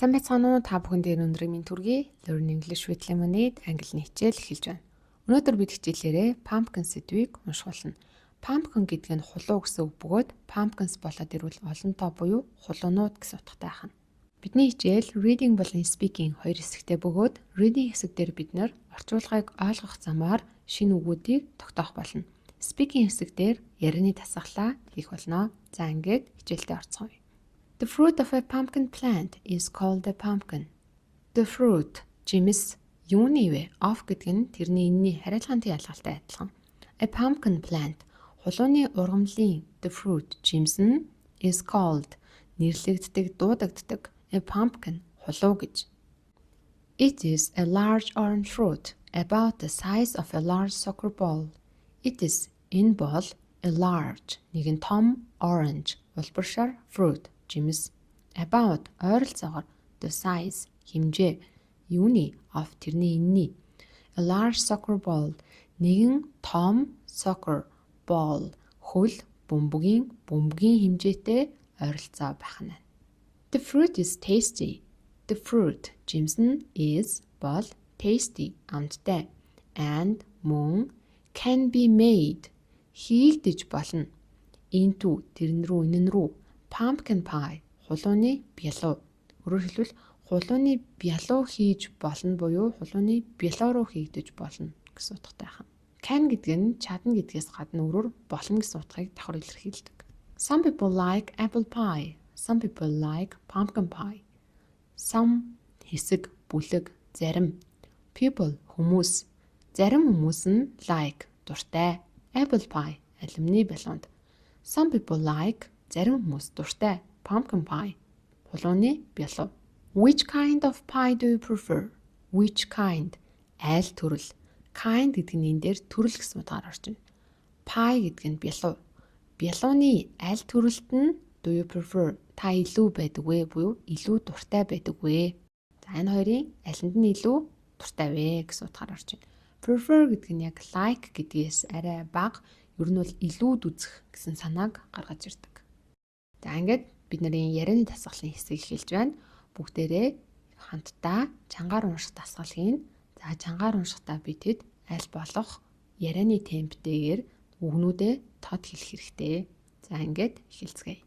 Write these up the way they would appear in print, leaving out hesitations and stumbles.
Сайн байцгаана уу? Та бүхэнд өнөөдрийн минь төргий Learn English with Lemonade англи хичээл эхэлж байна. Өнөөдөр бид хичээлээрээ pumpkin сэдвийг унших болно. Pumpkin гэдэг нь хулуу гэсэн үг бөгөөд pumpkins болоод ирвэл олонтоо буюу хулуунууд гэсэн утгатай байна. Бидний хичээл reading болон speaking хоёр хэсэгтэй бөгөөд reading хэсэг дээр бид нэр орчуулгыг ойлгох замаар шинэ үгүүдийг тогтоох болно. Speaking хэсэг дээр ярианы дасгалаа хийх болно. За ингээд хичээлдээ орцгоё. The fruit of a pumpkin plant is called a pumpkin. The fruit, жимс, юуны вэ? Of гэдэг нь тэрний энэний хариалгаантай ялгалтай адилхан. A pumpkin plant, хулууны ургамлын the fruit, жимс нь is called, нэрлэгддэг, дуудагддаг a pumpkin, хулуу гэж. It is a large orange fruit, about the size of a large soccer ball. It is, энэ бол a large, нэгэн том, orange, улбаршаар fruit, жимс, about, ойролцоогоор the size, хэмжээ, юуны, of тэрний энэний, a large soccer ball, нэгэн том soccer ball, хөл, бөмбөгийн хэмжээтэй ойролцоо байх нь. The fruit is tasty. The fruit, жимс нь is, бол, tasty, амттай, and, мөн, can be made, хийгдэж болно. Into, тэрэн рүү, энэ рүү, pumpkin pie, хулууны бялуу. Өөрөөр хэлбэл хулууны бялуу хийж болно буюу хулууны бялуу руу хийгдэж болно гэсэн утгатай байна. Can гэдэг нь чадна гэдгээс гадна өөрөөр болно гэсэн утгыг давхар илэрхийлдэг. Some people like apple pie. Some people like pumpkin pie. Some хэсэг, бүлэг, зарим. People, хүмүүс. Зарим хүмүүс нь like, дуртай. Apple pie, алюмины бялуунд. Some people like, зарим хүмүүс дуртай. Pumpkin pie, хулууны бялуу. Which kind of pie do you prefer? Which kind, айл төрөл. Kind гэдэг нь энэ дээр төрөл гэсэн утгаар орж байна. Pie гэдэг нь бялуу. Бялууны айл төрөлт нь do you prefer, та илүү байдаг вэ буюу илүү дуртай байдаг вэ? За энэ хоёрын алинд нь илүү дуртай вэ гэсэн утгаар орж байна. Prefer гэдэг нь яг like гэдгээс арай бага, ер нь бол илүүд үзэх гэсэн санааг гаргаж ирдэг. За ингээд бидний ярианы дасгалын хэсэг эхэлж байна. Бүгдээрээ хамтдаа чангаар унших дасгалыг за чангаар уншихдаа бидэд аль болох ярианы темптэйгээр үгнүүдээ тод хэлэх хэрэгтэй. За ингээд эхэлцгээе.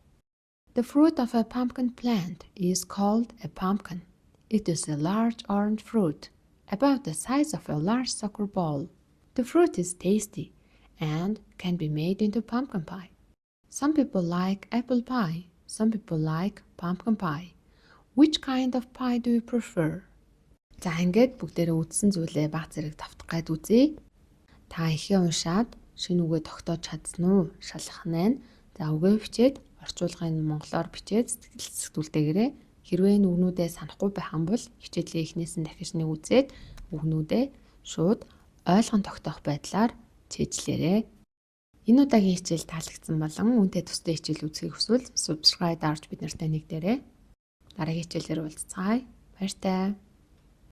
The fruit of a pumpkin plant is called a pumpkin. It is a large orange fruit, about the size of a large soccer ball. The fruit is tasty and can be made into pumpkin pie. Some people like apple pie. Some people like pumpkin pie. Which kind of pie do you prefer? За ингээд бүгдээрээ үздсэн зүйлээ баг зэрэг давтах гээд үзье. Та ихээ уншаад шинэ үгээ тогтоож чадсан уу? Шалгах нь. За үгээ бичээд орчуулгын монголоор бичээд сэтгэлдүүлдээгээрээ хэрвээ үгнүүдээ санахгүй байх юм бол хичээлийн эхнээс нь дахиж нэг үзээд үгнүүдээ шууд ойлгон тогтоох байдлаар чийжлээрэй. Энэ удаагийн хичээл таалагдсан болон үүнтэй төстэй хичээл үзхийг хүсвэл subscribe дарж бид нартай нэгдээрэй. Дараагийн хичээлээр уулзцаая. Баяр таа.